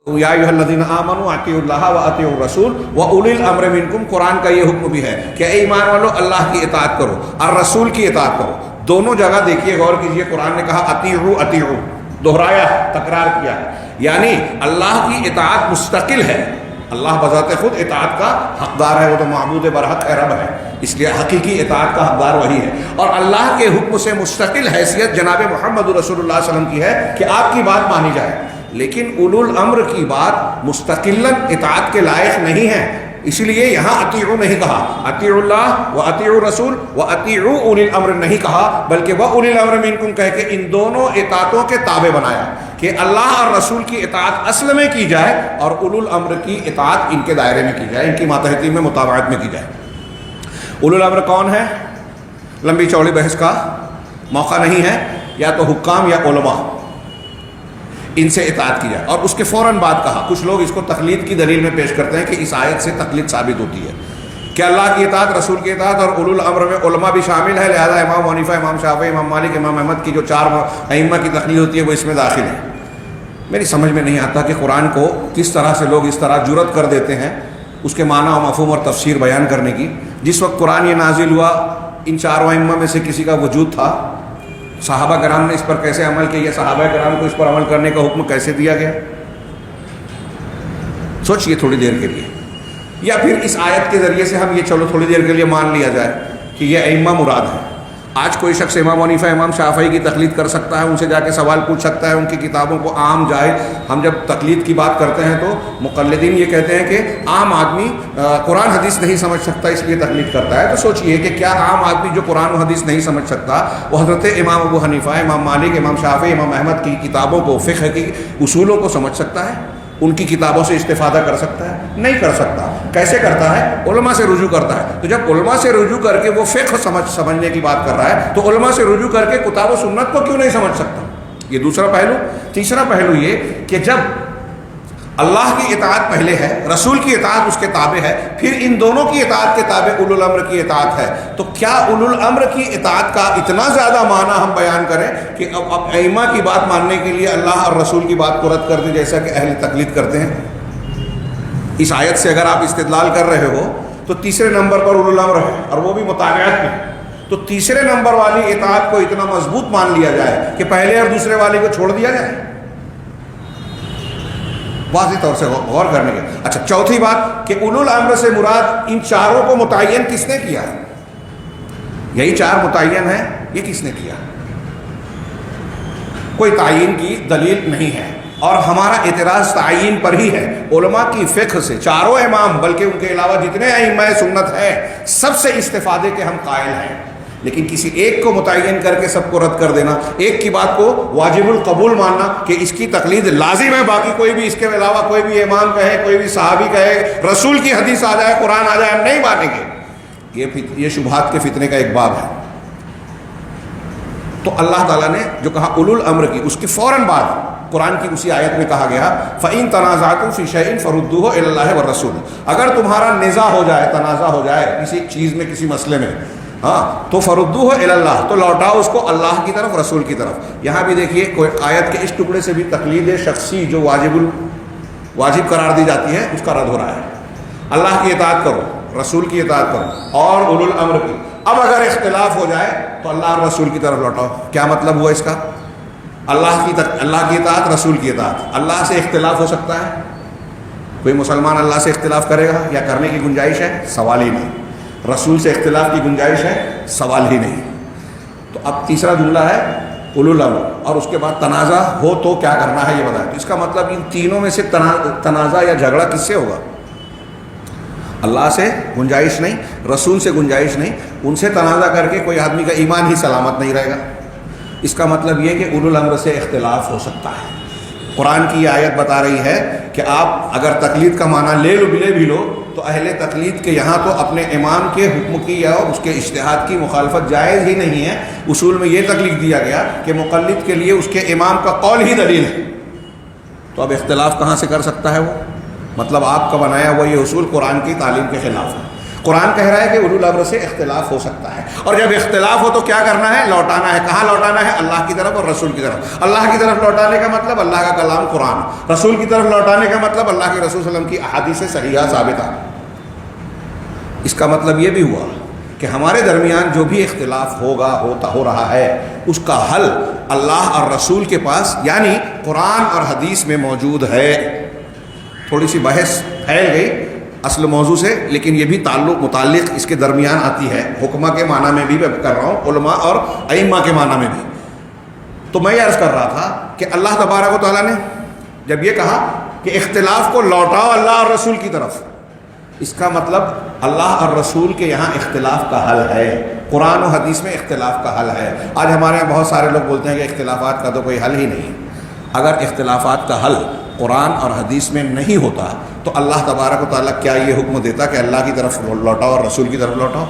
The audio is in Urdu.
یا ایھا الذین آمنوا اطیعوا اللہ و اطیعوا الرسول و اولی الامر منکم، قرآن کا یہ حکم بھی ہے کہ اے ایمان والو اللہ کی اطاعت کرو اور رسول کی اطاعت کرو۔ دونوں جگہ دیکھیے، غور کیجیے، قرآن نے کہا اطیعوا اطیعوا، دہرایا، تکرار کیا، یعنی اللہ کی اطاعت مستقل ہے۔ اللہ بذات خود اطاعت کا حقدار ہے، وہ تو معبود برحق رب ہے، اس لیے حقیقی اطاعت کا حقدار وہی ہے۔ اور اللہ کے حکم سے مستقل حیثیت جناب محمد رسول اللہ صلی اللہ علیہ وسلم کی ہے کہ آپ کی بات مانی جائے، لیکن اولو الامر کی بات مستقلاً اطاعت کے لائق نہیں ہے، اسی لیے یہاں اطیعوا نہیں کہا، اطیعوا اللہ و اطیعوا الرسول و اطیعوا اولی الامر نہیں کہا، بلکہ وہ اولی الامر منکم کہہ کے ان دونوں اطاعتوں کے تابع بنایا کہ اللہ اور رسول کی اطاعت اصل میں کی جائے اور اولو الامر کی اطاعت ان کے دائرے میں کی جائے، ان کی ماتحتی میں، متابعت میں کی جائے۔ اولو الامر کون ہے؟ لمبی چوڑی بحث کا موقع نہیں ہے، یا تو حکام یا علماء، ان سے اطاعت کی جائے۔ اور اس کے فوراً بعد کہا، کچھ لوگ اس کو تقلید کی دلیل میں پیش کرتے ہیں کہ اس آیت سے تقلید ثابت ہوتی ہے کہ اللہ کی اطاعت، رسول کی اطاعت اور اولو الامر میں علماء بھی شامل ہے، لہذا امام حنیفہ، امام شافعی، امام مالک، امام احمد کی جو 4 ائمہ کی تقلید ہوتی ہے وہ اس میں داخل ہے۔ میری سمجھ میں نہیں آتا کہ قرآن کو کس طرح سے لوگ اس طرح جرأت کر دیتے ہیں اس کے معنی و مفہوم اور تفسیر بیان کرنے کی۔ جس وقت قرآن یہ نازل ہوا، ان 4 ائمہ میں سے کسی کا وجود تھا، صحابہ کرام نے اس پر کیسے عمل کیا، صحابہ کرام کو اس پر عمل کرنے کا حکم کیسے دیا گیا؟ سوچئے تھوڑی دیر کے لیے، یا پھر اس آیت کے ذریعے سے ہم یہ چلو تھوڑی دیر کے لیے مان لیا جائے کہ یہ ائمہ مراد ہے۔ آج کوئی شخص امام حنیفہ، امام شافعی کی تقلید کر سکتا ہے، ان سے جا کے سوال پوچھ سکتا ہے، ان کی کتابوں کو عام جاہل، ہم جب تقلید کی بات کرتے ہیں تو مقلدین یہ کہتے ہیں کہ عام آدمی قرآن حدیث نہیں سمجھ سکتا اس لیے تقلید کرتا ہے۔ تو سوچئے کہ کیا عام آدمی جو قرآن و حدیث نہیں سمجھ سکتا وہ حضرت امام ابو حنیفہ، امام مالک، امام شافعی، امام احمد کی کتابوں کو، فقہ کی اصولوں کو سمجھ سکتا ہے؟ ان کی کتابوں سے استفادہ کر سکتا ہے؟ نہیں کر سکتا۔ کیسے کرتا ہے؟ علماء سے رجوع کرتا ہے۔ تو جب علماء سے رجوع کر کے وہ فقہ سمجھنے کی بات کر رہا ہے تو علماء سے رجوع کر کے کتاب و سنت کو کیوں نہیں سمجھ سکتا؟ یہ دوسرا پہلو۔ تیسرا پہلو یہ کہ جب اللہ کی اطاعت پہلے ہے، رسول کی اطاعت اس کے تابع ہے، پھر ان دونوں کی اطاعت کے تابع اولو الامر کی اطاعت ہے، تو کیا اولو الامر کی اطاعت کا اتنا زیادہ معنی ہم بیان کریں کہ اب ائمہ کی بات ماننے کے لیے اللہ اور رسول کی بات کو رد کر دیں جیسا کہ اہل تقلید کرتے ہیں؟ اس آیت سے اگر آپ استدلال کر رہے ہو تو تیسرے نمبر پر اولو الامر ہے اور وہ بھی متابعت میں، تو تیسرے نمبر والی اطاعت کو اتنا مضبوط مان لیا جائے کہ پہلے اور دوسرے والی کو چھوڑ دیا جائے؟ واضح طور سے غور کرنے کے۔ اچھا، چوتھی بات کہ اولو الامر سے مراد ان 4 کو متعین کس نے کیا؟ یہی 4 متعین ہیں، یہ کس نے کیا؟ کوئی تعین کی دلیل نہیں ہے، اور ہمارا اعتراض تعین پر ہی ہے۔ علماء کی فقہ سے 4 امام بلکہ ان کے علاوہ جتنے ائمہ سنت ہیں سب سے استفادے کے ہم قائل ہیں، لیکن کسی ایک کو متعین کر کے سب کو رد کر دینا، ایک کی بات کو واجب القبول ماننا کہ اس کی تقلید لازم ہے، باقی کوئی بھی اس کے علاوہ کوئی بھی امام کہے، کوئی بھی صحابی کہے، رسول کی حدیث آ جائے، قرآن آ جائے، ہم نہیں مانیں گے، یہ شبہات کے فتنے کا ایک باب ہے۔ تو اللہ تعالیٰ نے جو کہا اولو الامر کی، اس کے فوراً بعد قرآن کی اسی آیت میں کہا گیا فَإِن تَنَازَعْتُمْ فِي شَيْءٍ فَرُدُّوهُ إِلَى اللَّهِ وَالرَّسُولِ، اگر تمہارا نزاع ہو جائے، تنازع ہو جائے کسی چیز میں، کسی مسئلے میں، تو فردوہ الی اللہ، تو لوٹاؤ اس کو اللہ کی طرف، رسول کی طرف۔ یہاں بھی دیکھیے کوئی آیت کے اس ٹکڑے سے بھی تقلید شخصی جو واجب قرار دی جاتی ہے اس کا رد ہو رہا ہے۔ اللہ کی اطاعت کرو، رسول کی اطاعت کرو اور اولو الامر کی۔ اب اگر اختلاف ہو جائے تو اللہ اور رسول کی طرف لوٹاؤ۔ کیا مطلب ہوا اس کا؟ اللہ کی اطاعت، رسول کی اطاعت۔ اللہ سے اختلاف ہو سکتا ہے؟ کوئی مسلمان اللہ سے اختلاف کرے گا یا کرنے کی گنجائش ہے؟ سوال ہی نہیں۔ رسول سے اختلاف کی گنجائش ہے؟ سوال ہی نہیں۔ تو اب تیسرا جملہ ہے اولو الامر، اور اس کے بعد تنازع ہو تو کیا کرنا ہے یہ بتائیں۔ تو اس کا مطلب ان تینوں میں سے تنازع یا جھگڑا کس سے ہوگا؟ اللہ سے گنجائش نہیں، رسول سے گنجائش نہیں، ان سے تنازع کر کے کوئی آدمی کا ایمان ہی سلامت نہیں رہے گا۔ اس کا مطلب یہ کہ اولو الامر سے اختلاف ہو سکتا ہے۔ قرآن کی یہ آیت بتا رہی ہے کہ آپ اگر تقلید کا معنی لے بھی لو تو اہل تقلید کے یہاں تو اپنے امام کے حکم کی یا اس کے اجتہاد کی مخالفت جائز ہی نہیں ہے۔ اصول میں یہ تکلیف دیا گیا کہ مقلد کے لیے اس کے امام کا قول ہی دلیل ہے، تو اب اختلاف کہاں سے کر سکتا ہے وہ؟ مطلب آپ کا بنایا ہوا یہ اصول قرآن کی تعلیم کے خلاف ہے۔ قرآن کہہ رہا ہے کہ اولو الامر سے اختلاف ہو سکتا ہے، اور جب اختلاف ہو تو کیا کرنا ہے؟ لوٹانا ہے۔ کہاں لوٹانا ہے؟ اللہ کی طرف اور رسول کی طرف۔ اللہ کی طرف لوٹانے کا مطلب اللہ کا کلام قرآن، رسول کی طرف لوٹانے کا مطلب اللہ کے رسول صلی اللہ علیہ وسلم کی احادیث صحیحہ ثابتہ۔ اس کا مطلب یہ بھی ہوا کہ ہمارے درمیان جو بھی اختلاف ہو رہا ہے اس کا حل اللہ اور رسول کے پاس یعنی قرآن اور حدیث میں موجود ہے۔ تھوڑی سی بحث پھیل گئی اصل موضوع سے، لیکن یہ بھی متعلق اس کے درمیان آتی ہے، حکمہ کے معنی میں بھی میں کر رہا ہوں، علماء اور ائمہ کے معنی میں بھی۔ تو میں یہ عرض کر رہا تھا کہ اللہ تبارک و تعالیٰ نے جب یہ کہا کہ اختلاف کو لوٹاؤ اللہ اور رسول کی طرف، اس کا مطلب اللہ اور رسول کے یہاں اختلاف کا حل ہے، قرآن و حدیث میں اختلاف کا حل ہے۔ آج ہمارے یہاں بہت سارے لوگ بولتے ہیں کہ اختلافات کا تو کوئی حل ہی نہیں۔ اگر اختلافات کا حل قرآن اور حدیث میں نہیں ہوتا تو اللہ تبارک و تعالیٰ کیا یہ حکم دیتا کہ اللہ کی طرف لوٹاؤ اور رسول کی طرف لوٹاؤ؟